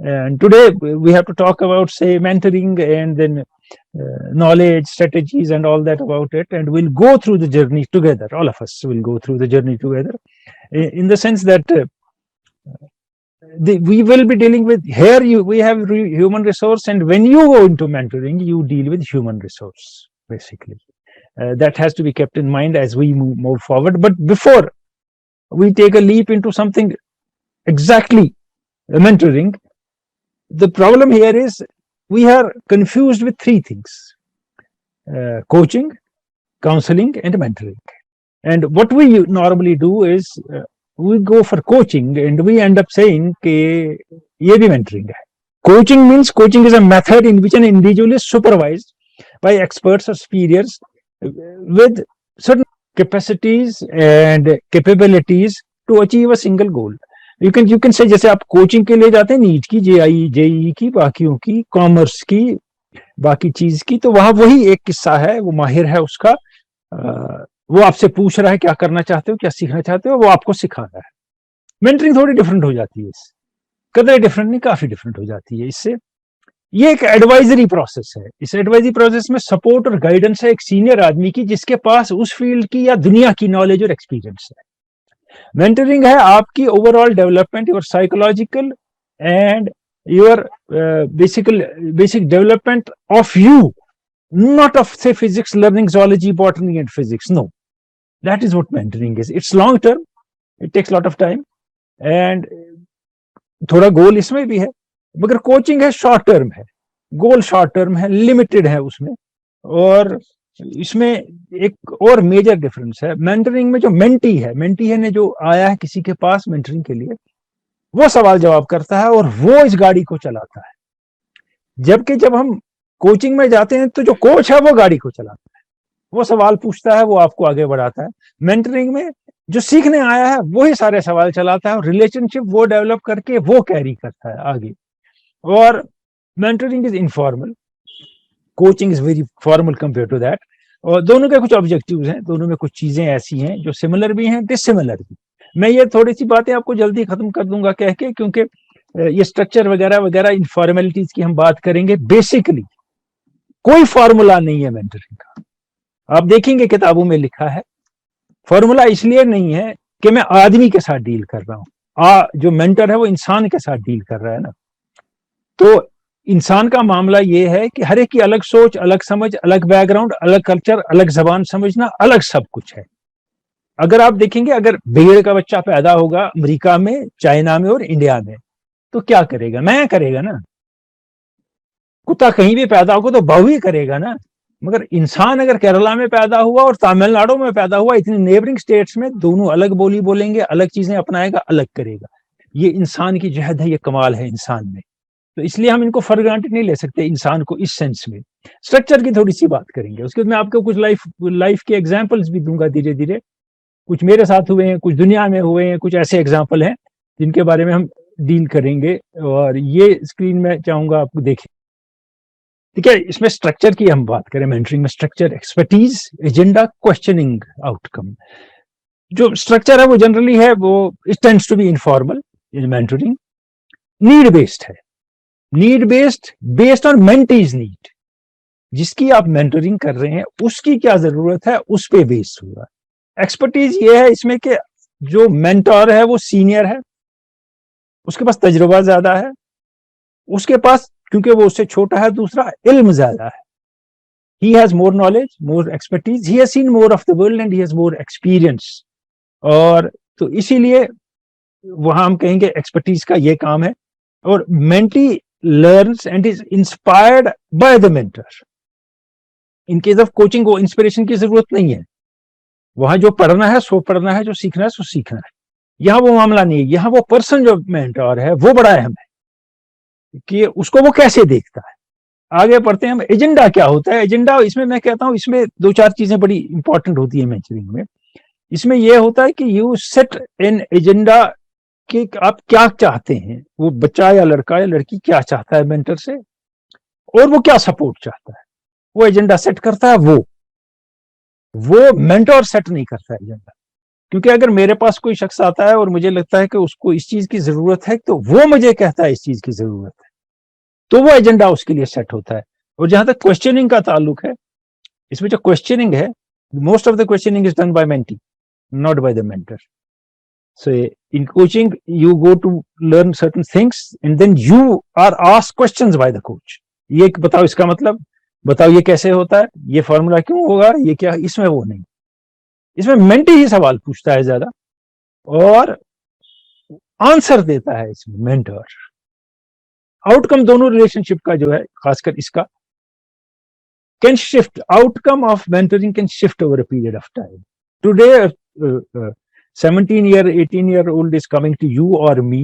And today we have to talk about, say, mentoring, and then knowledge, strategies, and all that about it. And we'll go through the journey together. All of us will go through the journey together, in the sense that we will be dealing with here. We have human resource, and when you go into mentoring, you deal with human resource basically. That has to be kept in mind as we move forward. But before we take a leap into something exactly mentoring, the problem here is we are confused with three things: coaching, counseling, and mentoring. And what we normally do is we go for coaching, and we end up saying कि ये भी mentoring है. Coaching means coaching is a method in which an individual is supervised by experts or superiors with certain capacities and capabilities to achieve a single goal. You can say, जैसे आप coaching के लिए जाते हैं NEET की, JEE की, बाकियों की, कॉमर्स की, बाकी चीज की, तो वहां वही एक किस्सा है, वो माहिर है उसका, वो आपसे पूछ रहा है क्या करना चाहते हो, क्या सीखना चाहते हो, वो आपको सिखा रहा है. मेंटरिंग थोड़ी डिफरेंट हो जाती है, कदर डिफरेंट नहीं, काफी डिफरेंट हो जाती है इससे. ये एक एडवाइजरी प्रोसेस है. इस एडवाइजरी प्रोसेस में सपोर्ट और गाइडेंस है एक सीनियर आदमी की, जिसके पास उस फील्ड की या दुनिया की नॉलेज और एक्सपीरियंस है. मेंटरिंग है आपकी overall development, your psychological and your basic development of you, not of, say, physics learning, zoology, botany, and physics. No, that is what mentoring is. It's long term, it takes a lot of time, and थोड़ा गोल इसमें भी है. मगर coaching है short term है, गोल short term है, limited है उसमें. और इसमें एक और मेजर डिफरेंस है. मेंटरिंग में जो मेंटी है ने जो आया है किसी के पास मेंटरिंग के लिए, वो सवाल जवाब करता है और वो इस गाड़ी को चलाता है. जबकि जब हम कोचिंग में जाते हैं तो जो कोच है वो गाड़ी को चलाता है, वो सवाल पूछता है, वो आपको आगे बढ़ाता है. मेंटरिंग में जो सीखने आया है वही सारे सवाल चलाता है, और रिलेशनशिप वो डेवलप करके वो कैरी करता है आगे. और mentoring is informal, coaching is very formal compare to that. और दोनों के कुछ ऑब्जेक्टिव्स हैं, दोनों में कुछ चीजें ऐसी हैं जो सिमिलर भी हैं, डिसिमिलर भी. मैं ये थोड़ी सी बातें आपको जल्दी खत्म कर दूंगा कह के, क्योंकि ये स्ट्रक्चर वगैरह वगैरह इनफॉर्मेलिटीज की हम बात करेंगे. बेसिकली कोई फॉर्मूला नहीं है मेंटरिंग का. आप देखेंगे किताबों में लिखा है. फॉर्मूला इसलिए नहीं है कि मैं आदमी के साथ डील कर रहा हूं, जो मेंटर है वो इंसान के साथ डील कर रहा है ना. तो इंसान का मामला ये है कि हर एक की अलग सोच, अलग समझ, अलग बैकग्राउंड, अलग कल्चर, अलग जबान समझना, अलग सब कुछ है. अगर आप देखेंगे, अगर भेड़ का बच्चा पैदा होगा अमेरिका में, चाइना में और इंडिया में, तो क्या करेगा? मैं करेगा ना. कुत्ता कहीं भी पैदा होगा तो भाव ही करेगा ना. मगर इंसान अगर केरला में पैदा हुआ और तमिलनाडु में पैदा हुआ, इतनी नेबरिंग स्टेट्स में, दोनों अलग बोली बोलेंगे, अलग चीजें अपनाएगा, अलग करेगा. ये इंसान की जहद है, ये कमाल है इंसान में. तो इसलिए हम इनको फॉर ग्रांटेड नहीं ले सकते इंसान को इस सेंस में. स्ट्रक्चर की थोड़ी सी बात करेंगे, उसके बाद मैं आपको कुछ लाइफ के एग्जाम्पल्स भी दूंगा धीरे धीरे. कुछ मेरे साथ हुए हैं, कुछ दुनिया में हुए हैं, कुछ ऐसे एग्जाम्पल हैं जिनके बारे में हम डील करेंगे. और ये स्क्रीन में चाहूंगा आपको देखें. ठीक है, इसमें स्ट्रक्चर की हम बात करें. मेंटरिंग में structure, expertise, agenda, questioning, outcome. जो स्ट्रक्चर है वो जनरली है, वो it tends to be informal in mentoring. Need based है, need based on mentee's need. जिसकी आप मेंटरिंग कर रहे हैं उसकी क्या जरूरत है, उस पे बेस्ड होगा. एक्सपर्टीज ये है इसमें कि जो मेंटर है वो सीनियर है, उसके पास तजुर्बा ज्यादा है, उसके पास, क्योंकि वो उससे छोटा है, दूसरा इल्म ज्यादा है. He has more knowledge, more expertise, he has seen more of the world and he has more experience. और तो इसीलिए वहां हम कहेंगे एक्सपर्टीज का ये काम है. और mentee learns and is inspired by the mentor. In case of coaching को इंस्पिरेशन की जरूरत नहीं है. वहां जो पढ़ना है सो पढ़ना है, जो सीखना है सो सीखना है. यहाँ वो मामला नहीं है. यहाँ वो पर्सन जो मेंटर है वो बड़ा अहम है कि उसको वो कैसे देखता है. आगे पढ़ते हैं हम. एजेंडा क्या होता है? एजेंडा, इसमें मैं कहता हूं, इसमें दो चार चीजें बड़ी इंपॉर्टेंट होती है मेंटरिंग में. इसमें यह होता है कि यू सेट एन एजेंडा कि आप क्या चाहते हैं, वो बच्चा या लड़का या लड़की क्या चाहता है मेंटर से, और वो क्या सपोर्ट चाहता है. वो एजेंडा सेट करता है. वो मेंटर सेट नहीं करता है एजेंडा, क्योंकि अगर मेरे पास कोई शख्स आता है और मुझे लगता है कि उसको इस चीज की जरूरत है, तो वो मुझे कहता है इस चीज की जरूरत है, तो वो एजेंडा उसके लिए सेट होता है। और जहां तक क्वेश्चनिंग का ताल्लुक है, इसमें जो क्वेश्चनिंग है, most of the questioning is done by mentee, not by the mentor. So in coaching, you go to learn certain things and then you are asked questions by the coach. ये बताओ इसका मतलब, बताओ ये कैसे होता है, ये फॉर्मूला क्यों होगा, ये क्या, इसमें वो नहीं, इसमें मेंटी ही सवाल पूछता है ज्यादा और आंसर देता है इसमें मेंटर। आउटकम दोनों रिलेशनशिप का जो है, खासकर इसका, can shift, outcome of mentoring can shift over a period of time. Today 17-year, 18-year-old is coming to you or me.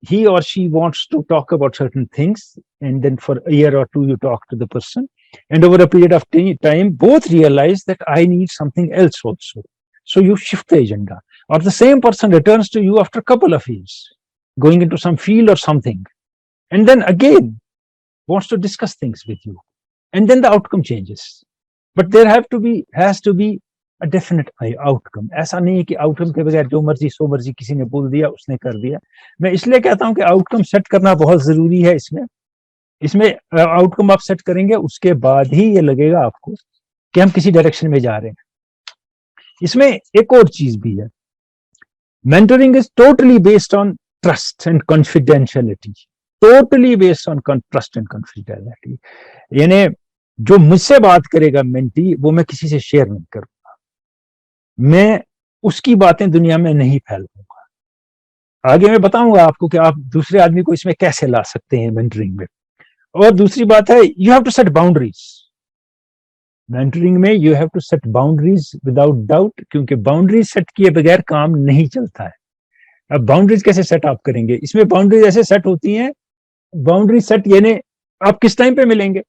He or she wants to talk about certain things, and then for a year or two, you talk to the person. And over a period of time, both realize that I need something else also. So you shift the agenda. Or the same person returns to you after a couple of years, going into some field or something, and then again wants to discuss things with you. And then the outcome changes. But there has to be a definite outcome. ऐसा नहीं है कि outcome के बगैर जो मर्जी सो मर्जी किसी ने बोल दिया उसने कर दिया। मैं इसलिए कहता हूं कि आउटकम सेट करना बहुत जरूरी है। इसमें आउटकम आप सेट करेंगे, उसके बाद ही ये लगेगा आपको कि हम किसी डायरेक्शन में जा रहे हैं। इसमें एक और चीज भी है, mentoring is totally based on trust and confidentiality, totally based on trust and confidentiality. यानी जो मुझसे बात करेगा मेंटी, वो मैं किसी से शेयर नहीं करूंगा, मैं उसकी बातें दुनिया में नहीं फैलाऊंगा। आगे मैं बताऊंगा आपको कि आप दूसरे आदमी को इसमें कैसे ला सकते हैं मेंटरिंग में। और दूसरी बात है, you have to set boundaries. Mentoring में you have to set boundaries without doubt, क्योंकि बाउंड्रीज सेट किए बगैर काम नहीं चलता है। अब बाउंड्रीज कैसे सेट आप करेंगे, इसमें बाउंड्रीज ऐसे सेट होती हैं, बाउंड्रीज सेट यानी आप किस टाइम पे मिलेंगे,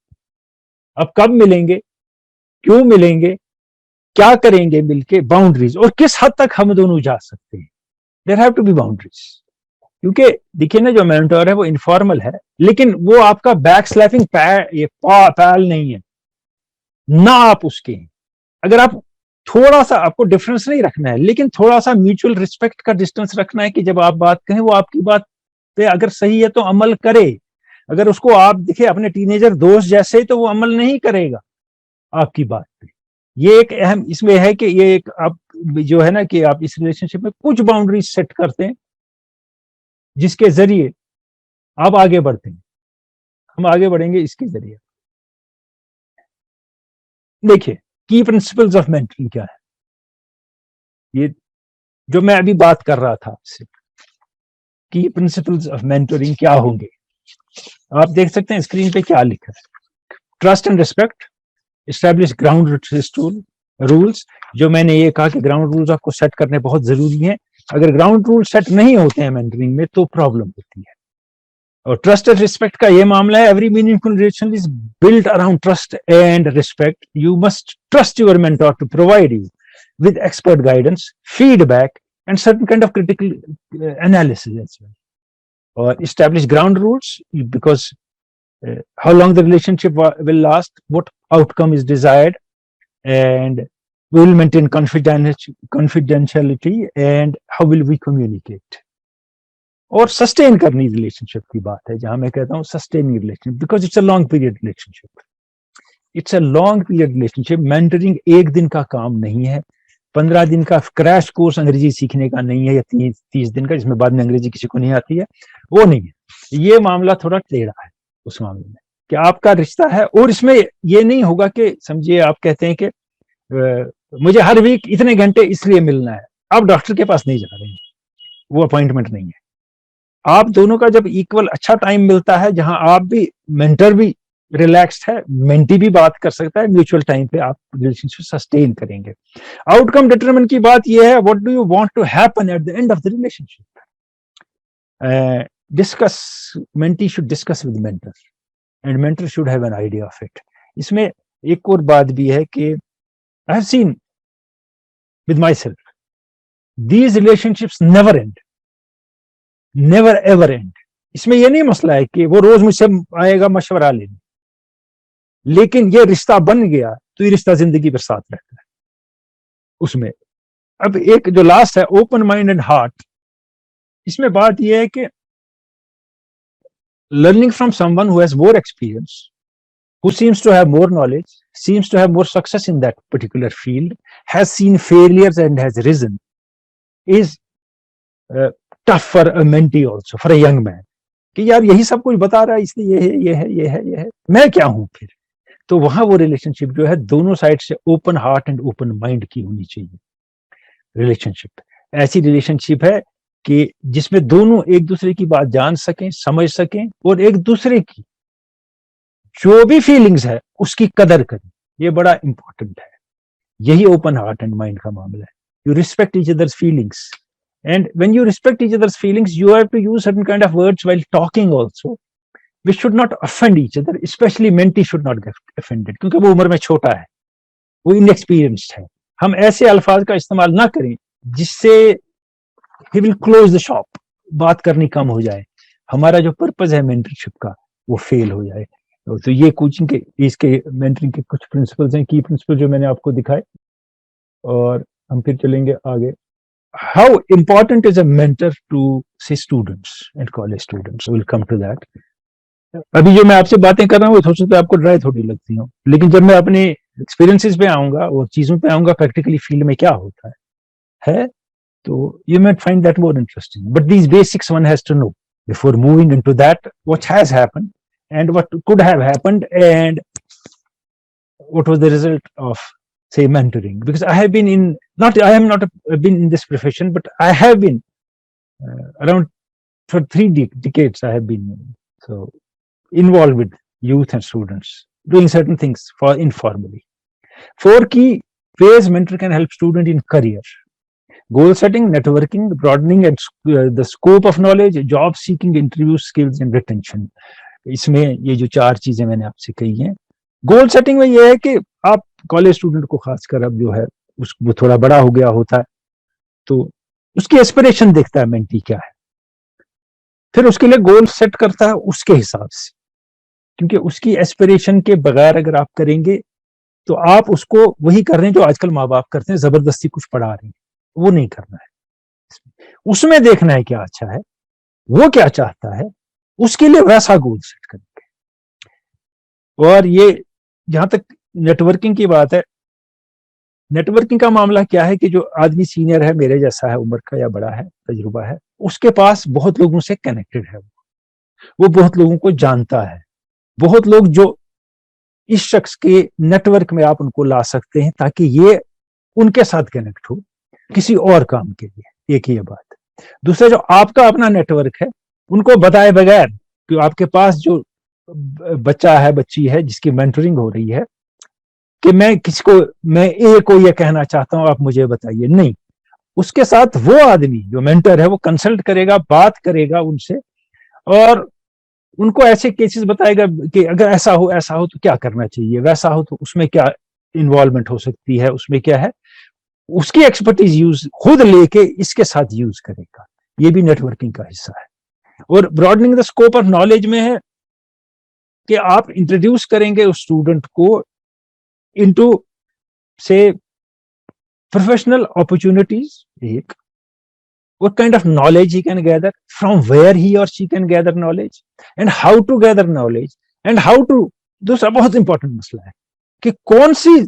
आप कब मिलेंगे, क्यों मिलेंगे, क्या करेंगे मिलके, बाउंड्रीज, और किस हद तक हम दोनों जा सकते हैं। There have to be boundaries. क्योंकि देखिए ना, जो मेंटर है वो इनफॉर्मल है, लेकिन वो आपका बैक स्लैपिंग पैल नहीं है ना, आप उसके हैं। अगर आप थोड़ा सा, आपको डिफरेंस नहीं रखना है, लेकिन थोड़ा सा म्यूचुअल रिस्पेक्ट का डिस्टेंस रखना है कि जब आप बात कहें, वो आपकी बात पे अगर सही है तो अमल करे। अगर उसको आप दिखे अपने टीनेजर दोस्त जैसे, तो वो अमल नहीं करेगा आपकी बात पे। ये एक अहम इसमें है कि ये एक आप जो है ना, कि आप इस रिलेशनशिप में कुछ बाउंड्रीज सेट करते हैं जिसके जरिए आप आगे बढ़ते हैं। हम आगे बढ़ेंगे इसके जरिए। देखिए, की प्रिंसिपल्स ऑफ मेंटरिंग क्या है, ये जो मैं अभी बात कर रहा था आपसे, की प्रिंसिपल्स ऑफ मेंटरिंग क्या होंगे। आप देख सकते हैं स्क्रीन पे क्या लिखा है। Trust and respect, establish ground rules. जो मैंने ये कहा कि ग्राउंड रूल्स आपको सेट करने बहुत जरूरी हैं। अगर ग्राउंड रूल सेट नहीं होते हैं मेंटरिंग में, तो प्रॉब्लम होती है। और ट्रस्ट एंड रिस्पेक्ट का ये मामला है, every meaningful relation is built around trust and respect. You must trust your mentor to provide you with expert guidance, feedback and certain kind of critical analysis as well. और establish ground rules, because how long the relationship will last, what outcome is desired, and we will maintain confidentiality, and how will we communicate. और sustain करनी relationship की बात है, जहां मैं कहता हूं sustaining relationship, because it's a long period relationship. It's a long period relationship. Mentoring एक दिन का काम नहीं है, 15 दिन का क्रैश कोर्स अंग्रेजी सीखने का नहीं है, या 30 दिन का जिसमें बाद में अंग्रेजी किसी को नहीं आती है, वो नहीं है। ये मामला थोड़ा टेढ़ा है उस मामले में कि आपका रिश्ता है। और इसमें ये नहीं होगा कि समझिए आप कहते हैं कि मुझे हर वीक इतने घंटे इसलिए मिलना है, आप डॉक्टर के पास नहीं जा रहे हैं, वो अपॉइंटमेंट नहीं है। आप दोनों का जब इक्वल अच्छा टाइम मिलता है, जहां आप भी, मेंटर भी रिलैक्स्ड है, मेंटी भी बात कर सकता है, म्यूचुअल टाइम पे आप रिलेशनशिप सस्टेन करेंगे। आउटकम डिटरमिन की बात यह है, what do you want to happen at the end of the relationship. Discuss, mentee should discuss with mentor and mentor should have an idea of it. इसमें एक और बात भी है कि I have seen with myself, these relationships never end, never ever end. इसमें यह नहीं मसला है कि वो रोज मुझसे आएगा मशवरा लेने, लेकिन ये रिश्ता बन गया तो ये रिश्ता जिंदगी भर साथ रहता है। उसमें अब एक जो लास्ट है ओपन माइंड एंड हार्ट, इसमें बात यह है कि learning from someone who has more experience, who seems to have more knowledge, seems to have more success in that particular field, has seen failures and has risen, is tough for a mentee also, for a young man. कि यार यही सब कुछ बता रहा है, इसलिए ये है, ये है, ये है, ये है, मैं क्या हूं फिर? तो वहां वो रिलेशनशिप जो है दोनों साइड से open heart and open mind की होनी चाहिए। रिलेशनशिप ऐसी रिलेशनशिप है कि जिसमें दोनों एक दूसरे की बात जान सकें, समझ सकें और एक दूसरे की जो भी फीलिंग्स है उसकी कदर करें। ये बड़ा इंपॉर्टेंट है। यही ओपन हार्ट एंड माइंड का मामला है। You respect each others feelings, and when you respect each other's feelings, you have to use certain kind of words while talking also, which should not offend each other, especially mentee should not get offended, क्योंकि वो उम्र में छोटा है, वो inexperienced है। हम ऐसे अल्फाज का इस्तेमाल ना करें जिससे he will close the shop, बात करनी कम हो जाए, हमारा जो पर्पज है मेंटरशिप का वो फेल हो जाए। तो ये कोचिंग के, इसके मेंटरिंग के कुछ प्रिंसिपल्स हैं, की प्रिंसिपल जो मैंने आपको दिखाए, और हम फिर चलेंगे आगे। How important is a mentor to say students and college students? We'll come to that. अभी जो मैं आपसे बातें कर रहा हूँ वो थोड़ी सी आपको ड्राई थोड़ी लगती हूँ, लेकिन जब मैं अपने एक्सपीरियंसेस पे आऊंगा और चीजों पे आऊंगा प्रैक्टिकली फील्ड में क्या होता है तो you might find that more interesting. But these basics one has to know before moving into that, what has happened and what could have happened and what was the result of, say, mentoring. Because I have been in, not I am not been in this profession, but I have been around for 3 decades. I have been so involved with youth and students doing certain things for informally. 4 key ways mentor can help student in career: goal setting, networking, broadening and the scope of knowledge, job seeking, interview skills and retention. इसमें ये जो 4 चीजें मैंने आपसे कही हैं। Goal setting में ये है कि आप कॉलेज स्टूडेंट को खासकर अब जो है वो थोड़ा बड़ा हो गया होता है, तो उसकी एस्पिरेशन देखता है मेंटी क्या है, फिर उसके लिए गोल सेट करता है उसके हिसाब से, क्योंकि उसकी एस्पिरेशन के बगैर अगर आप करेंगे तो आप उसको वही कर रहे हैं जो आजकल माँ बाप करते हैं, जबरदस्ती कुछ पढ़ा रहे हैं, वो नहीं करना है। उसमें देखना है क्या अच्छा है, वो क्या चाहता है, उसके लिए वैसा गोल सेट करेंगे। और ये जहां तक नेटवर्किंग की बात है, नेटवर्किंग का मामला क्या है कि जो आदमी सीनियर है, मेरे जैसा है, उम्र का या बड़ा है, तजुर्बा है, उसके पास बहुत लोगों से कनेक्टेड है, वो बहुत लोगों को जानता है, बहुत लोग जो इस शख्स के नेटवर्क में आप उनको ला सकते हैं ताकि ये उनके साथ कनेक्ट हो किसी और काम के लिए। एक ही बात। दूसरा, जो आपका अपना नेटवर्क है, उनको बताए बगैर कि आपके पास जो बच्चा है, बच्ची है जिसकी मेंटरिंग हो रही है, कि मैं किसको, मैं ए को ये कहना चाहता हूं, आप मुझे बताइए, नहीं, उसके साथ वो आदमी जो मेंटर है वो कंसल्ट करेगा, बात करेगा उनसे और उनको ऐसे केसेस बताएगा कि अगर ऐसा हो तो क्या करना चाहिए, वैसा हो तो उसमें क्या इन्वॉल्वमेंट हो सकती है, उसमें क्या है, उसकी एक्सपर्टीज यूज खुद लेके इसके साथ यूज करेगा। ये भी नेटवर्किंग का हिस्सा है। और broadening the scope of knowledge में है कि आप इंट्रोड्यूस करेंगे उस स्टूडेंट को इनटू से प्रोफेशनल अपॉर्चुनिटीज, एक, what kind of knowledge he can gather, from where he or she can gather knowledge, and how to gather knowledge, and how to, दूसरा बहुत इंपॉर्टेंट मसला है कि कौन सी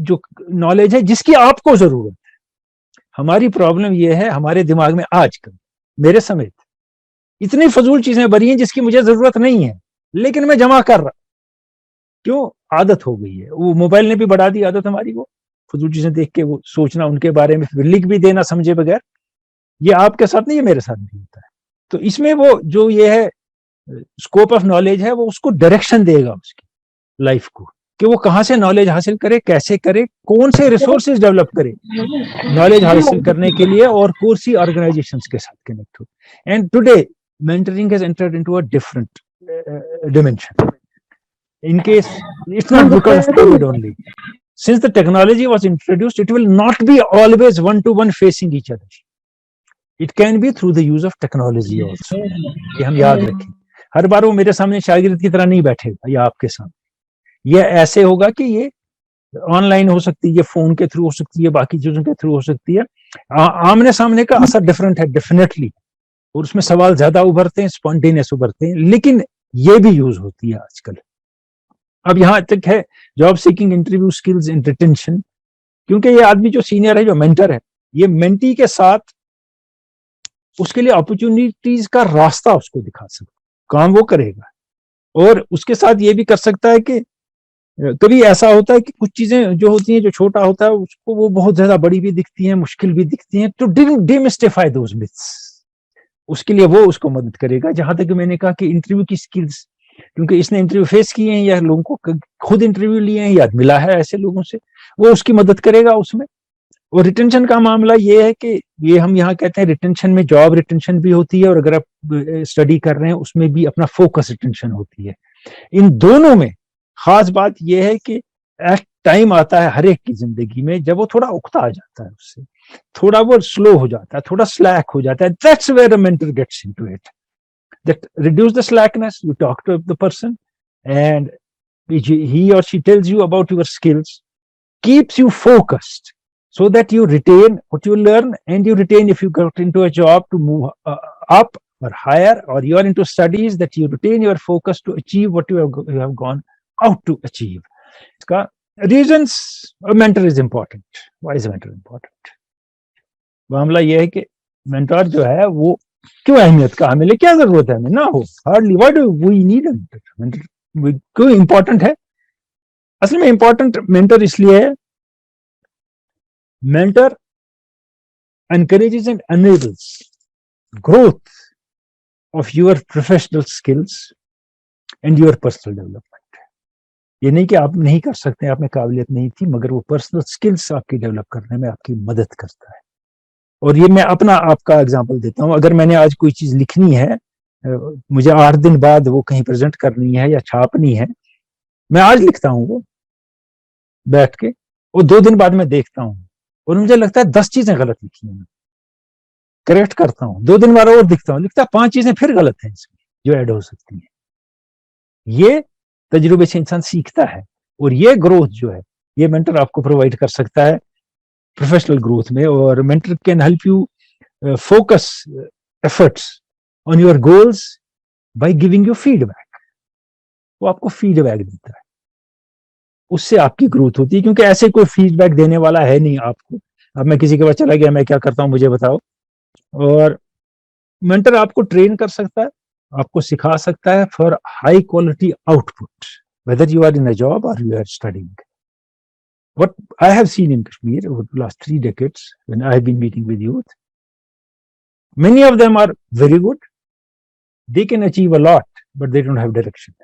जो नॉलेज है जिसकी आपको जरूरत है। हमारी प्रॉब्लम यह है, हमारे दिमाग में आजकल, मेरे समेत, इतनी फजूल चीजें भरी हैं जिसकी मुझे जरूरत नहीं है, लेकिन मैं जमा कर रहा, क्यों? आदत हो गई है। वो मोबाइल ने भी बढ़ा दी आदत हमारी, वो फजूल चीजें देख के वो सोचना उनके बारे में, लिख भी देना समझे बगैर। ये आपके साथ नहीं है, मेरे साथ भी होता है। तो इसमें वो जो ये है स्कोप ऑफ नॉलेज है, वो उसको डायरेक्शन देगा उसकी लाइफ को, कि वो कहां से नॉलेज हासिल करे, कैसे करे, कौन से रिसोर्सेज डेवलप करे नॉलेज हासिल करने के लिए, और कौन सी ऑर्गेनाइजेशंस के साथ कनेक्ट हो। And today mentoring has entered into a different dimension. In case, it's not because of COVID only. Since the technology was introduced, it will not be always one-to-one facing each other. It can be through the use of technology also. ये हम याद रखें। हर बार वो मेरे सामने शागिर्द की तरह नहीं बैठेगा या आपके सामने, ये ऐसे होगा कि ये ऑनलाइन हो सकती है, फोन के थ्रू हो सकती है, बाकी चीजों के थ्रू हो सकती है। आमने सामने का असर डिफरेंट है डेफिनेटली, और उसमें सवाल ज्यादा उभरते हैं, स्पॉन्टेनियस उभरते हैं, लेकिन ये भी यूज होती है आजकल। अब यहां तक है job seeking, interview skills and retention, क्योंकि ये आदमी जो सीनियर है, जो मेंटर है, ये मेंटी के साथ उसके लिए अपॉर्चुनिटीज का रास्ता उसको दिखा सकता, काम वो करेगा, और उसके साथ ये भी कर सकता है कि कभी ऐसा होता है कि कुछ चीजें जो होती हैं, जो छोटा होता है उसको वो बहुत ज्यादा बड़ी भी दिखती हैं, मुश्किल भी दिखती हैं, तो डिमिस्टिफाई दोज मिथ्स, उसके लिए वो उसको मदद करेगा। जहां तक मैंने कहा कि इंटरव्यू की स्किल्स, क्योंकि इसने इंटरव्यू फेस किए हैं या लोगों को खुद इंटरव्यू लिए हैं या मिला है ऐसे लोगों से, वो उसकी मदद करेगा उसमें। और रिटेंशन का मामला ये है कि ये हम यहाँ कहते हैं रिटेंशन में जॉब रिटेंशन भी होती है, और अगर आप स्टडी कर रहे हैं उसमें भी अपना फोकस रिटेंशन होती है। इन दोनों में खास बात यह है कि एक टाइम आता है हर एक की जिंदगी में जब वो थोड़ा उकता आ जाता है, उससे थोड़ा वो स्लो हो जाता है, थोड़ा स्लैक हो जाता है। That's where a mentor gets into it, that reduce the slackness, you talk to the person and he or she tells you about your skills, keeps you focused so that you retain what you learn, and you retain if you got into a job to move up or higher, or you are into studies, that you retain your focus to achieve what you have gone out to achieve. इसका reasons a mentor is important. Why is a mentor important? मामला यह है कि mentor जो है वो क्यों अहमियत का हमें, क्या जरूरत है हमें ना हो, hardly, why do we need a mentor, क्यों इंपॉर्टेंट है? असल में इंपॉर्टेंट मेंटर इसलिए है, mentor encourages and enables growth of your professional skills and your personal development. ये नहीं कि आप नहीं कर सकते, आप में काबिलियत नहीं थी, मगर वो पर्सनल स्किल्स आपकी डेवलप करने में आपकी मदद करता है। और ये मैं अपना आपका एग्जांपल देता हूँ, अगर मैंने आज कोई चीज लिखनी है, मुझे 8 दिन बाद वो कहीं प्रेजेंट करनी है या छापनी है, मैं आज लिखता हूँ वो बैठ के, और 2 दिन बाद मैं देखता हूँ और मुझे लगता है 10 चीजें गलत लिखी हैं, करेक्ट करता हूँ, 2 दिन बाद और दिखता हूँ, लिखता है 5 चीजें फिर गलत हैं इसमें जो ऐड हो सकती हैं। ये तजुर्बे से इंसान सीखता है, और ये ग्रोथ जो है ये मेंटर आपको प्रोवाइड कर सकता है प्रोफेशनल ग्रोथ में। और mentor can help you focus efforts on your goals by giving you feedback, वो आपको फीडबैक देता है, उससे आपकी ग्रोथ होती है, क्योंकि ऐसे कोई फीडबैक देने वाला है नहीं आपको। अब मैं किसी के पास चला गया, मैं क्या करता हूँ मुझे बताओ, और मेंटर आपको ट्रेन कर सकता है, आपको सिखा सकता है for high quality output, whether you are in a job और you are studying. What I have seen in Kashmir over the last 3 decades, when I have been meeting with youth, many of them are very good. They can achieve a lot, but they don't have direction.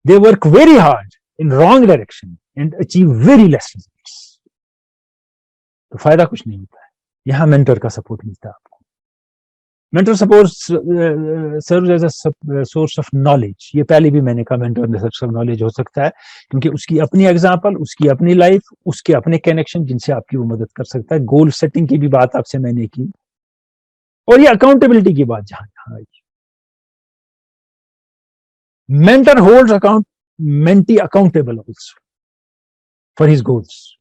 They work very hard in wrong direction and achieve very less results. तो फायदा कुछ नहीं होता है, यहाँ mentor का support मिलता है आपको। Mentor support serves as a source of knowledge, ये पहले भी मैंने कहा, मेंटर सोर्स ऑफ नॉलेज हो सकता है क्योंकि उसकी अपनी एग्जांपल, उसकी अपनी लाइफ, उसके अपने कनेक्शन जिनसे आपकी वो मदद कर सकता है। गोल सेटिंग की भी बात आपसे मैंने की, और ये अकाउंटेबिलिटी की बात जहां जहां आई, mentor holds mentee accountable also for his goals.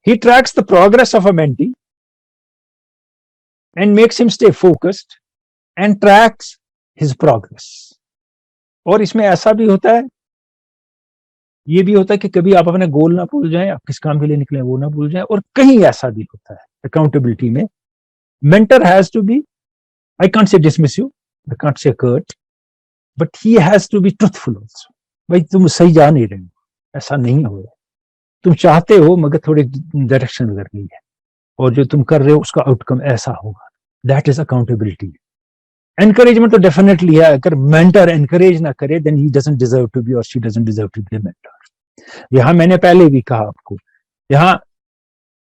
He tracks the progress of a mentee and makes him stay focused and tracks his progress. और इसमें ऐसा भी होता है, ये भी होता है कि कभी आप अपने गोल ना भूल जाएं, आप किस काम के लिए निकले वो ना भूल जाएं, और कहीं ऐसा भी होता है अकाउंटेबिलिटी में, mentor has to be, I can't say dismiss you, I can't say curt, but he has to be truthful also. भाई तुम सही जा नहीं रहे हो, ऐसा नहीं हो रहा, तुम चाहते हो मगर थोड़ी डायरेक्शन बदल गई है, और जो तुम कर रहे हो उसका आउटकम ऐसा होगा। That is accountability. एनकरेजमेंट तो डेफिनेटली है, अगर मेंटर एनकरेज ना करे then he doesn't deserve to be और she doesn't deserve to be a mentor. यहाँ मैंने पहले भी कहा आपको, यहाँ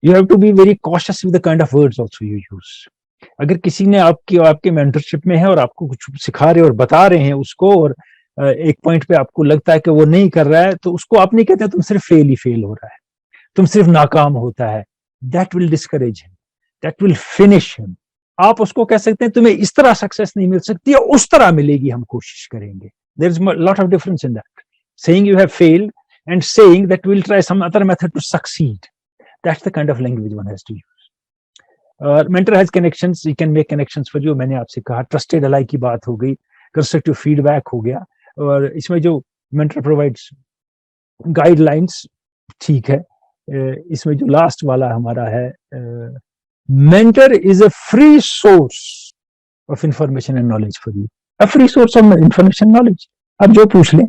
you have to be very cautious with the kind of words also you use. अगर किसी ने आपके मेंटरशिप में है और आपको कुछ सिखा रहे और बता रहे हैं उसको, और एक पॉइंट पे आपको लगता है कि वो नहीं कर रहा है, तो उसको आप नहीं कहते तुम सिर्फ फेल ही फेल हो रहा है, तुम सिर्फ नाकाम होता है। That will discourage him, that will finish him. आप उसको कह सकते हैं तुम्हें इस तरह सक्सेस नहीं मिल सकती है, उस तरह मिलेगी, हम कोशिश करेंगे। There is lot of difference in that. Saying you have failed and saying that we'll try some other method to succeed. That's the kind of language one has to use. Mentor has connections, he can make connections for you. मैंने आपसे कहा trusted Alai की बात हो गई, constructive feedback हो गया, और इसमें जो मेंटर प्रोवाइड्स गाइडलाइंस, ठीक है। इसमें जो लास्ट वाला हमारा है, mentor is a free source of information and knowledge for you, a free source of information knowledge. आप जो पूछ लें,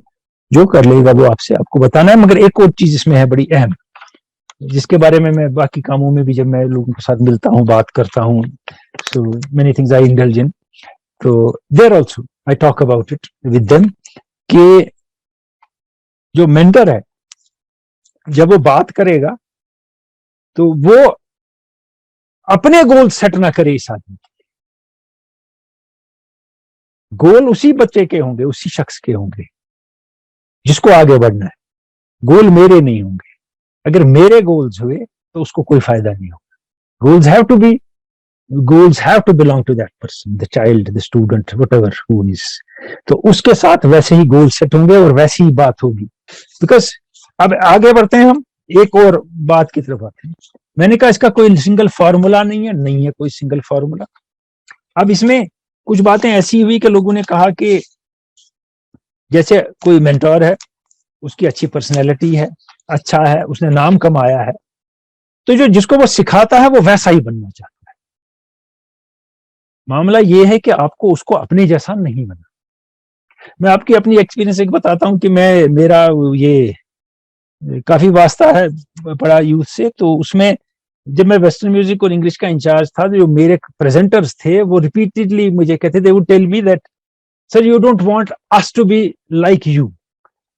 जो कर लेगा वो आपसे, आपको बताना है। मगर एक और चीज इसमें है बड़ी अहम, जिसके बारे में मैं बाकी कामों में भी जब मैं लोगों के साथ मिलता हूँ, बात करता हूँ, so many things I indulge in, तो there also I talk about it with them, कि जो मेंटर है जब वो बात करेगा तो वो अपने गोल सेट ना करे इस आदमी। गोल उसी बच्चे के होंगे, उसी शख्स के होंगे जिसको आगे बढ़ना है, गोल मेरे नहीं होंगे। अगर मेरे गोल्स हुए तो उसको कोई फायदा नहीं होगा। Goals have to belong to that person, the child, the student, whatever who is. तो उसके साथ वैसे ही गोल सेट होंगे और वैसी ही बात होगी। बिकॉज अब आगे बढ़ते हैं हम, एक और बात की तरफ आते हैं। मैंने कहा इसका कोई सिंगल फॉर्मूला नहीं है कोई सिंगल फॉर्मूला। अब इसमें कुछ बातें ऐसी हुई कि लोगों ने कहा कि जैसे कोई मेंटोर है, उसकी अच्छी पर्सनैलिटी है, अच्छा है, उसने नाम कमाया है, तो जो जिसको वो सिखाता है वो वैसा ही बनना चाहता है। मामला ये है कि आपको उसको अपने जैसा नहीं बनना। मैं आपकी अपनी एक्सपीरियंस एक बताता हूं कि मेरा ये काफी वास्ता है पड़ा यूथ से, तो उसमें जब मैं वेस्टर्न म्यूजिक और इंग्लिश का इंचार्ज था, जो मेरे प्रेजेंटर्स थे वो रिपीटेडली मुझे कहते थे, would tell me that sir you don't want us to be like you,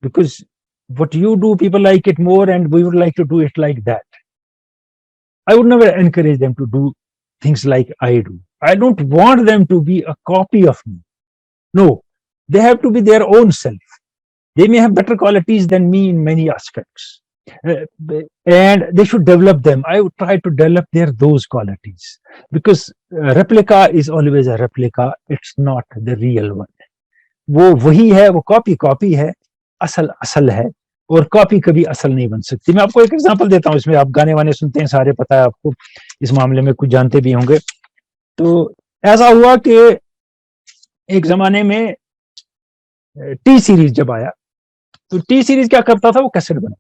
because what you do people like it more and we would like to do it like that. I would never encourage them to do things like I do. I don't want them to be a copy of me. No, they have to be their own self. They may have better qualities than me in many aspects, and they should develop them. I would try to develop those qualities, because replica is always a replica. It's not the real one. वो वही है, वो copy है, असल है, और copy कभी असल नहीं बन सकती। मैं आपको एक एग्जांपल देता हूं, इसमें आप गाने वाने सुनते हैं, सारे पता है आपको, इस मामले में कुछ जानते भी होंगे। तो ऐसा हुआ कि एक जमाने में टी सीरीज जब आया, तो टी सीरीज क्या करता था, वो कैसेट बना,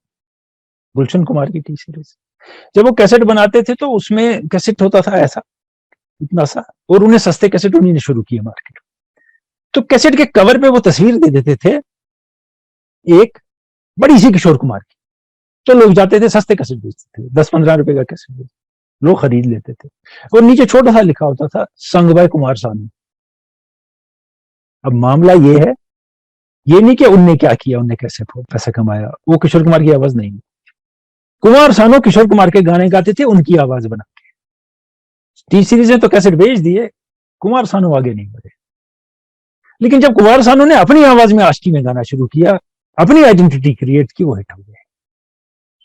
गुलशन कुमार की टी सीरीज। जब वो कैसेट बनाते थे तो उसमें कैसेट होता था ऐसा, इतना सा, और उन्हें सस्ते कैसेट उन्हीं ने शुरू किए मार्केट में। तो कैसेट के कवर पे वो तस्वीर दे देते थे एक बड़ी सी किशोर कुमार की, तो लोग जाते थे, सस्ते कैसेट बेचते थे, 10-15 रुपए का कैसेट बेचते, लोग खरीद लेते थे, और नीचे छोटा सा लिखा होता था, संग बाय कुमार सानू। अब मामला ये है, ये नहीं कि उनने क्या किया, उनने कैसे पैसा कमाया, वो किशोर कुमार की आवाज नहीं, कुमार सानू किशोर कुमार के गाने गाते थे, उनकी आवाज बना के। टी सीरीज ने तो कैसेट बेच दिए, कुमार सानू आगे नहीं बढ़े। लेकिन जब कुमार सानू ने अपनी आवाज में आशिकी में गाना शुरू किया, अपनी आइडेंटिटी क्रिएट की, वो हिट हो गए।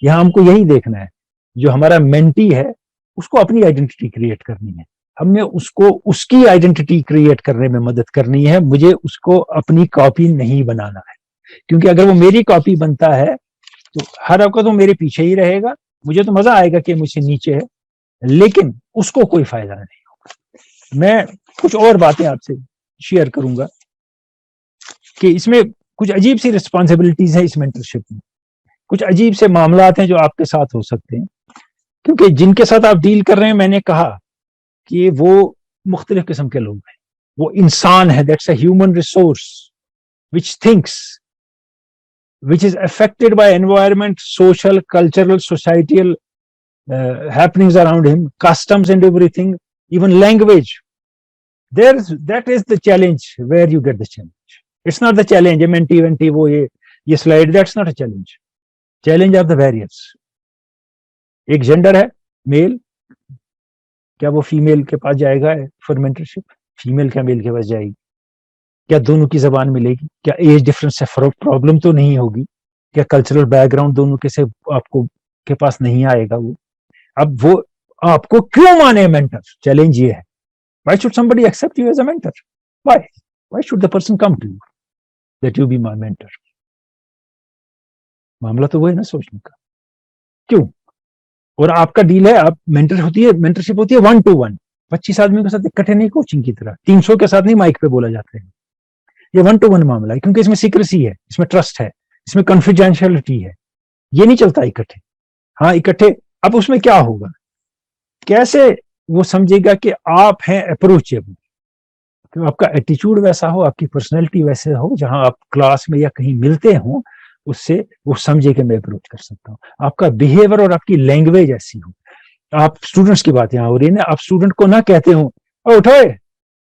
यहां हमको यही देखना है, जो हमारा मेंटी है उसको अपनी आइडेंटिटी क्रिएट करनी है, हमने उसको उसकी आइडेंटिटी क्रिएट करने में मदद करनी है। मुझे उसको अपनी कॉपी नहीं बनाना है, क्योंकि अगर वो मेरी कॉपी बनता है तो हर वक्त वो मेरे पीछे ही रहेगा। मुझे तो मजा आएगा कि मुझसे नीचे है, लेकिन उसको कोई फायदा नहीं होगा। मैं कुछ और बातें आपसे शेयर करूंगा कि इसमें कुछ अजीब सी रिस्पॉन्सिबिलिटीज है इस मेंटरशिप में, कुछ अजीब से मामलात हैं जो आपके साथ हो सकते हैं, क्योंकि जिनके साथ आप डील कर रहे हैं, मैंने कहा कि वो मुख्तलिफ किस्म के लोग हैं, वो इंसान है, that's a human resource which thinks, which is affected by environment, social, cultural, societal happenings around him, customs and everything, even language. That is the challenge where you get the challenge. It's not the challenge, MNT, वो ये slide, that's not a challenge. Challenge are the barriers. एक gender है, mail, क्या वो female के पास जाएगा for mentorship? Female क्या mail के पास जाएगी? क्या दोनों की जबान मिलेगी? क्या एज डिफरेंस से प्रॉब्लम तो नहीं होगी? क्या कल्चरल बैकग्राउंड दोनों के से आपको के पास नहीं आएगा? वो अब वो आपको क्यों माने मेंटर? चैलेंज ये है, why should somebody accept you as a mentor? Why should the person come to you that you be my mentor? मामला तो वो है ना सोचने का, क्यों? और आपका डील है, आप मेंटर होती है, मेंटरशिप होती है 1 to 1, 25 आदमियों के साथ इकट्ठे नहीं, कोचिंग की तरह 300 के साथ नहीं माइक पे बोला जाता है। ये 1 to 1 मामला है, क्योंकि इसमें सीक्रेसी है, इसमें ट्रस्ट है, इसमें कॉन्फिडेंशियलिटी है, ये नहीं चलता इकट्ठे। हाँ इकट्ठे, अब उसमें क्या होगा, कैसे वो समझेगा कि आप हैं अप्रोचेबल, तो आपका एटीट्यूड वैसा हो, आपकी पर्सनैलिटी वैसे हो, जहां आप क्लास में या कहीं मिलते हो, उससे वो समझे कि मैं अप्रोच कर सकता हूँ। आपका बिहेवियर और आपकी लैंग्वेज ऐसी हो। आप स्टूडेंट्स की बात यहाँ हो रही है ना, आप स्टूडेंट को ना कहते हो उठो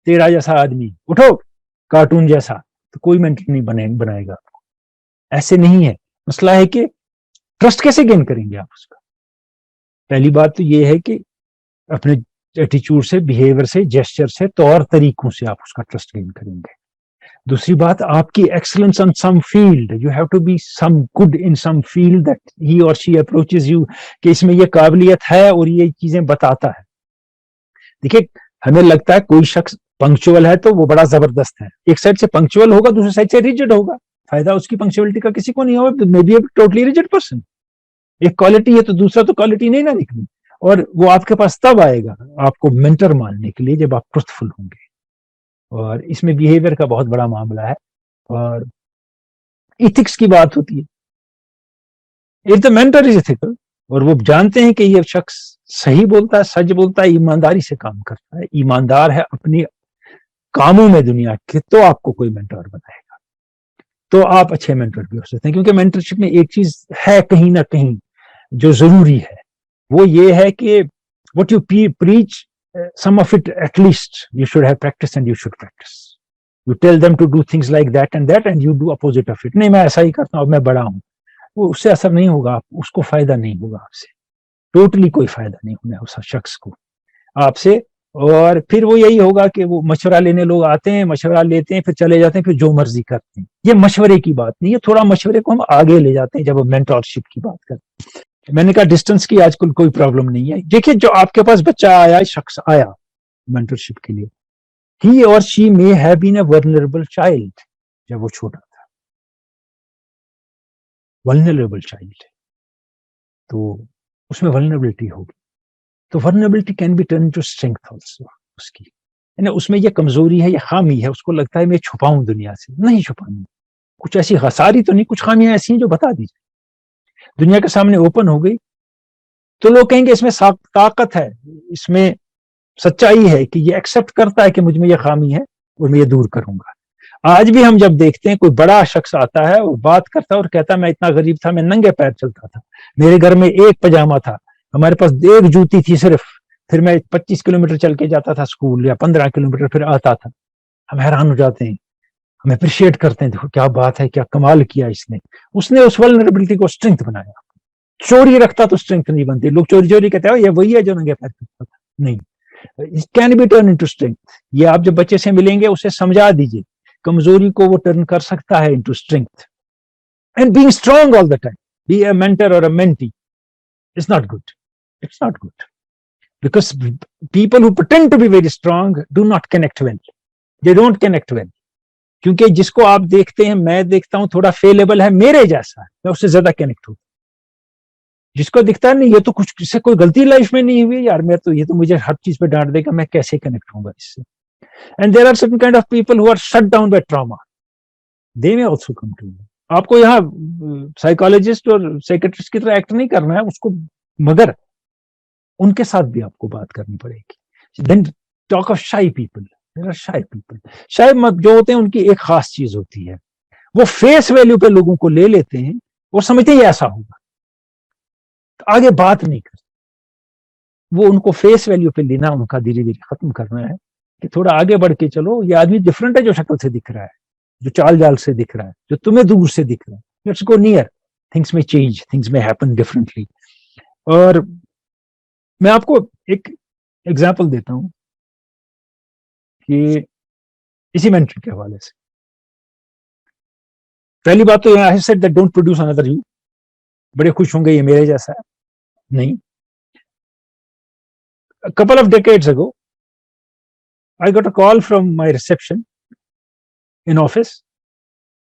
तेरा जैसा आदमी, उठो कार्टून जैसा, तो कोई मेंटर नहीं बनाएगा आपको, ऐसे नहीं है। मसला है कि ट्रस्ट कैसे गेन करेंगे आप उसका। पहली बात तो ये है कि अपने एटीट्यूड से, बिहेवियर से, जेस्चर से, तौर तरीकों से आप उसका ट्रस्ट गेन करेंगे। दूसरी बात, आपकी excellence on some field, you have to be some good in some field that he और शी अप्रोचेस यू, कि इसमें ये काबिलियत है और ये चीजें बताता है। देखिए, हमें लगता है कोई शख्स पंक्चुअल है तो वो बड़ा जबरदस्त है, एक साइड से पंक्चुअल होगा, दूसरी साइड से रिजिड होगा, फायदा उसकी पंक्चुअलिटी का किसी को नहीं होगा, may be a totally rigid person. एक क्वालिटी है तो दूसरा तो क्वालिटी नहीं ना निकली, और वो आपके पास तब आएगा आपको मेंटर मानने के लिए जब आप ट्रुथफुल होंगे। और इसमें बिहेवियर का बहुत बड़ा मामला है, और इथिक्स की बात होती है। If the mentor is ethical, और वो जानते हैं कि ये शख्स सही बोलता है, सच बोलता है, ईमानदारी से काम करता है, ईमानदार है अपने कामों में दुनिया के, तो आपको कोई मेंटर बनाएगा, तो आप अच्छे मेंटर भी हो सकते हैं। क्योंकि मेंटरशिप में एक चीज है कहीं ना कहीं जो जरूरी है, वो ये है कि what you preach, some of it at least you should have practiced and you should practice. You tell them to do things like that and you do opposite of it. नहीं मैं ऐसा ही करता हूँ, अब मैं बड़ा हूँ, वो उससे असर नहीं होगा, उसको फायदा नहीं होगा आपसे, टोटली कोई फायदा नहीं होना है उस शख्स को आपसे। और फिर वो यही होगा कि वो मशवरा लेने लोग आते हैं, मशवरा लेते हैं, फिर चले जाते हैं, फिर जो मर्जी करते हैं। ये मशवरे की बात नहीं है, थोड़ा मशवरे को हम आगे ले जाते हैं जब हम मेंटरशिप की बात करते हैं। मैंने कहा डिस्टेंस की आजकल कोई प्रॉब्लम नहीं है। देखिए, जो आपके पास बच्चा आया, शख्स आया मेंटरशिप के लिए, ही और she may have been a vulnerable child, जब वो छोटा था, वल्नरेबल चाइल्ड, तो उसमें वल्नरेबिलिटी होगी, तो vulnerability can be turn to strength also उसकी, है ना। उसमें ये कमजोरी है, ये खामी है, उसको लगता है मैं छुपाऊं दुनिया से, नहीं छुपानी, कुछ ऐसी हसारी तो नहीं, कुछ खामियां ऐसी हैं जो बता दी जाए, दुनिया के सामने ओपन हो गई, तो लोग कहेंगे इसमें ताकत है, इसमें सच्चाई है कि ये एक्सेप्ट करता है कि मुझ में ये खामी है और मैं ये दूर करूंगा। आज भी हम जब देखते हैं कोई बड़ा शख्स आता है और बात करता है और कहता है मैं इतना गरीब था, मैं नंगे पैर चलता था, मेरे घर में एक पजामा था, हमारे पास एक जूती थी सिर्फ, फिर मैं 25 किलोमीटर चल के जाता था स्कूल, या 15 किलोमीटर फिर आता था। हम हैरान हो जाते हैं, हम अप्रिशिएट करते हैं, देखो क्या बात है, क्या कमाल किया इसने, उसने उस वल्नरेबिलिटी को स्ट्रेंथ बनाया। चोरी रखता तो स्ट्रेंथ नहीं बनती, लोग चोरी चोरी कहते हैं ये वही है जो नंगे पैर चलता था, नहीं, it can be turn into strength. ये आप जब बच्चे से मिलेंगे उसे समझा दीजिए, कमजोरी को वो टर्न कर सकता है into strength. And being strong all the time, be a mentor और a mentee, it's not good, it's not good, because people who pretend to be very strong do not connect well, they don't connect well. क्योंकि जिसको आप देखते हैं, मैं देखता हूं थोड़ा फेलेबल है, मेरे जैसा है, मैं उससे ज्यादा कनेक्ट हूं। जिसको दिखता है नहीं, ये तो कुछ से कोई गलती लाइफ में नहीं हुई यार, मैं तो ये तो मुझे हर चीज पे डांट देगा, मैं कैसे कनेक्ट होऊंगा इससे। And there are certain kind of people who are shut down by trauma, they may also come to you. आपको यहाँ साइकोलॉजिस्ट और साइकेट्रिस्ट की तरह एक्ट नहीं करना है उसको, मगर उनके साथ भी आपको बात करनी पड़ेगी। Then talk of shy people, there are shy people. Shy जो होते हैं उनकी एक खास चीज होती है, वो फेस वैल्यू पे लोगों को ले लेते हैं, वो समझते हैं ऐसा होगा, तो आगे बात नहीं करते। वो उनको फेस वैल्यू पे लेना उनका धीरे धीरे खत्म करना है, कि थोड़ा आगे बढ़ के चलो, ये आदमी डिफरेंट है जो शक्ल से दिख रहा है, जो चाल जाल से दिख रहा है, जो तुम्हें दूर से दिख रहा है, लेट्स गो नियर, थिंग्स में चेंज, थिंग्स में हैपन डिफरेंटली। और मैं आपको एक एग्जाम्पल देता हूं कि इसी मेंटर के हवाले से। पहली बात तो I said that don't produce another you, बड़े खुश होंगे ये मेरे जैसा है, नहीं। A couple of decades ago, I got a call from my reception in office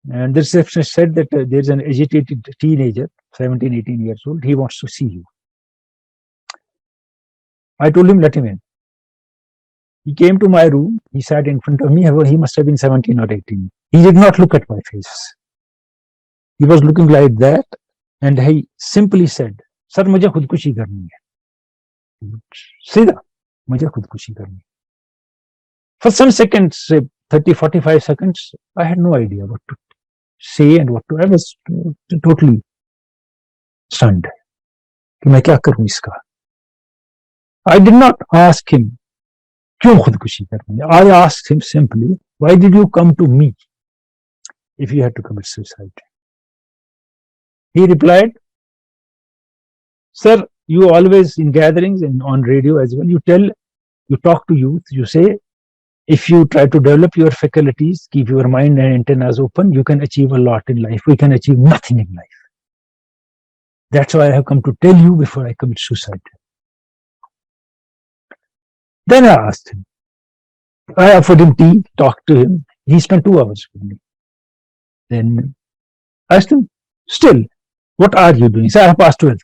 And the receptionist said that there's an agitated teenager, 17, 18 years old. He wants to see you. I told him, let him in. He came to my room. He sat in front of me. He must have been 17 or 18. He did not look at my face. He was looking like that. And he simply said, Sir, मुझे खुदकुशी करनी है. सीधा, मुझे खुदकुशी करनी है. For some seconds, 30, 45 seconds, I had no idea what to say and what to. I was totally stunned. कि मैं क्या करूं इसका. I did not ask him, क्यों खुदकुशी करनी है. I asked him simply, why did you come to me if you had to commit suicide? He replied, Sir, you always in gatherings and on radio as well, you talk to youth, you say, if you try to develop your faculties, keep your mind and antennas open, you can achieve a lot in life. We can achieve nothing in life. That's why I have come to tell you before I commit suicide. Then I asked him. I offered him tea, talked to him. He spent 2 hours with me. Then I asked him, still, what are you doing? He said, I have passed 12th.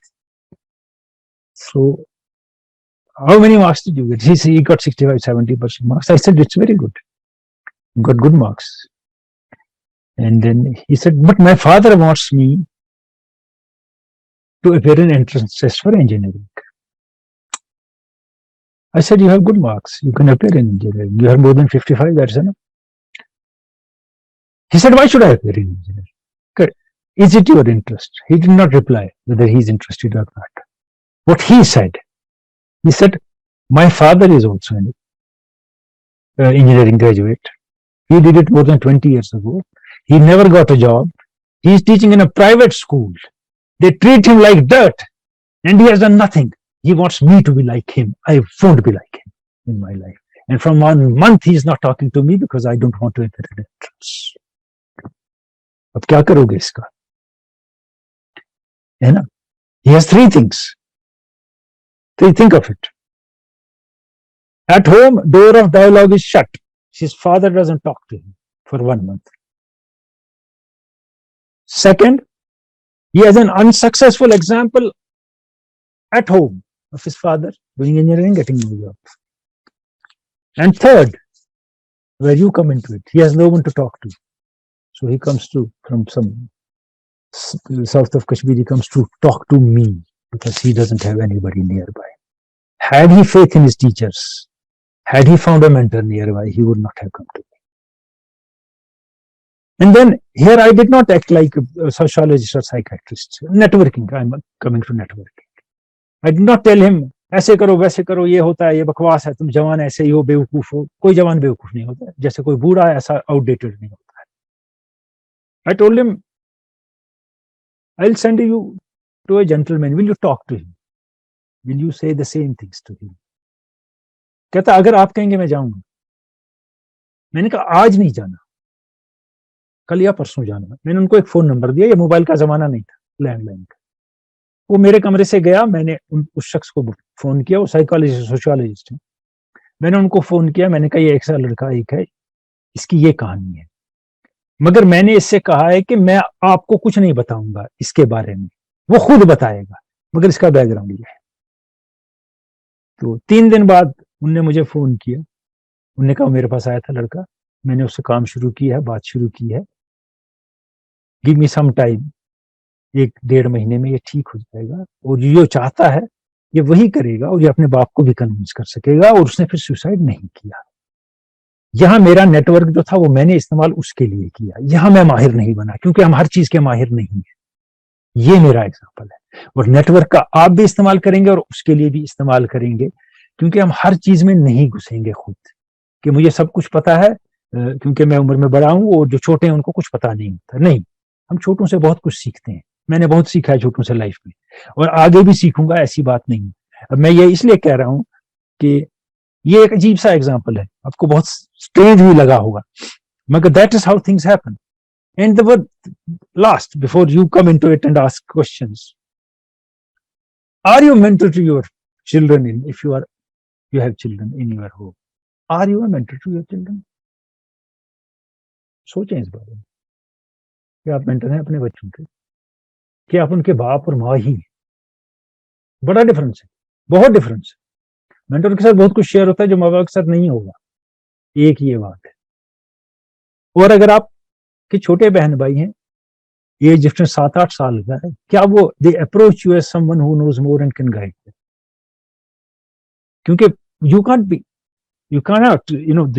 So, how many marks did you get? He said he got 65, 70% marks. I said, it's very good. You got good marks. And then he said, but my father wants me to appear in entrance test for engineering. I said, you have good marks. You can appear in engineering. You have more than 55, that's enough. He said, why should I appear in engineering? Okay. Is it your interest? He did not reply whether he's interested or not. What he said, my father is also an engineering graduate. He did it more than 20 years ago. He never got a job. He's teaching in a private school. They treat him like dirt and he has done nothing. He wants me to be like him. I won't be like him in my life. And from 1 month, he's not talking to me because I don't want to enter an entrance. अब क्या करोगे इसका? है ना? He has 3 things. Think of it. At home, door of dialogue is shut. His father doesn't talk to him for 1 month. Second, he has an unsuccessful example at home of his father doing engineering, getting no job. And third, where you come into it, he has no one to talk to. So he comes from some south of Kashmir, he comes to talk to me because he doesn't have anybody nearby. Had he faith in his teachers, had he found a mentor nearby, he would not have come to me. And then here I did not act like a sociologist or psychiatrist. Networking, I'm coming to networking. I did not tell him, ऐसे करो वैसे करो, ये होता है, ये बकवास है, तुम जवान ऐसे ही हो, बेवकूफ हो. कोई जवान बेवकूफ नहीं होता, जैसे कोई बूढ़ा ऐसा आउटडेटेड नहीं होता है. I told him, I'll send you to a gentleman. Will you talk to him? Will you say the same things to him? कहता अगर आप कहेंगे मैं जाऊंगा. मैंने कहा आज नहीं जाना, कल या परसों जाना. मैंने उनको एक फोन नंबर दिया, ये मोबाइल का जमाना नहीं था, लैंडलाइन का. वो मेरे कमरे से गया, मैंने उस शख्स को फोन किया, वो साइकोलॉजिस्ट सोशियोलॉजिस्ट है. मैंने उनको फोन किया, मैंने कहा ये एक सा लड़का एक है, इसकी ये कहानी है, मगर मैंने इससे कहा है कि मैं आपको कुछ नहीं बताऊंगा इसके बारे में, वो खुद बताएगा, मगर इसका बैकग्राउंड ये है. तो 3 दिन बाद उनने मुझे फोन किया. उनने कहा मेरे पास आया था लड़का, मैंने उससे काम शुरू किया है, बात शुरू की है, गिव मी सम टाइम, 1-1.5 महीने में ये ठीक हो जाएगा. और जो चाहता है ये वही करेगा और ये अपने बाप को भी कन्विंस कर सकेगा. और उसने फिर सुसाइड नहीं किया. यहाँ मेरा नेटवर्क जो था वो मैंने इस्तेमाल उसके लिए किया. यहाँ मैं माहिर नहीं बना क्योंकि हम हर चीज के माहिर नहीं है. ये मेरा एग्जाम्पल है. और नेटवर्क का आप भी इस्तेमाल करेंगे और उसके लिए भी इस्तेमाल करेंगे, क्योंकि हम हर चीज में नहीं घुसेंगे खुद कि मुझे सब कुछ पता है क्योंकि मैं उम्र में बड़ा हूं और जो छोटे हैं उनको कुछ पता नहीं होता. नहीं, हम छोटों से बहुत कुछ सीखते हैं. मैंने बहुत सीखा है छोटों से लाइफ में और आगे भी सीखूंगा, ऐसी बात नहीं. अब मैं ये इसलिए कह रहा हूं कि ये एक अजीब सा एग्जाम्पल है, आपको बहुत स्ट्रेंज भी लगा होगा, मगर that is how things happen. And the word last before you come into it and ask questions, are you mentor to your children in if you have children in your home? Are you a mentor to your children? सोचें इस बारे में. कि आप mentor हैं अपने बच्चों के, कि आप उनके बाप और माँ ही हैं। बड़ा डिफरेंस है, बहुत डिफरेंस है। मेंटर के साथ बहुत कुछ शेयर होता है जो माँ बाप के साथ नहीं होगा, एक ये बात है। और अगर आप के छोटे बहन भाई हैं, एज डिफरेंस 7-8 साल का है, क्या वो they approach you as someone who knows more and can guide, क्योंकि you can't be, you cannot,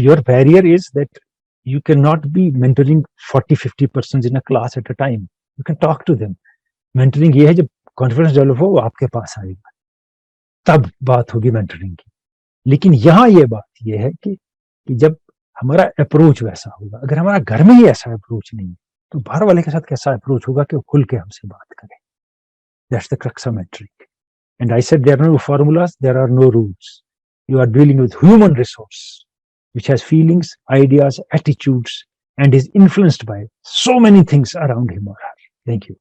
your barrier is that you cannot be mentoring 40-50 persons in a class at a time. You can talk to them. Mentoring ये है जब confidence develop हो वो आपके पास आएगा, तब बात होगी मेंटरिंग की। लेकिन यहाँ ये बात ये है कि जब हमारा अप्रोच वैसा होगा, अगर हमारा घर में ही ऐसा अप्रोच नहीं है तो बाहर वाले के साथ कैसा अप्रोच होगा कि वो खुल के हमसे बात करें। That's the crux of mentoring. And I said there are no formulas, there are no rules. You are dealing with human resource which has feelings, ideas, attitudes, and is influenced by so many things around him or her. Thank you.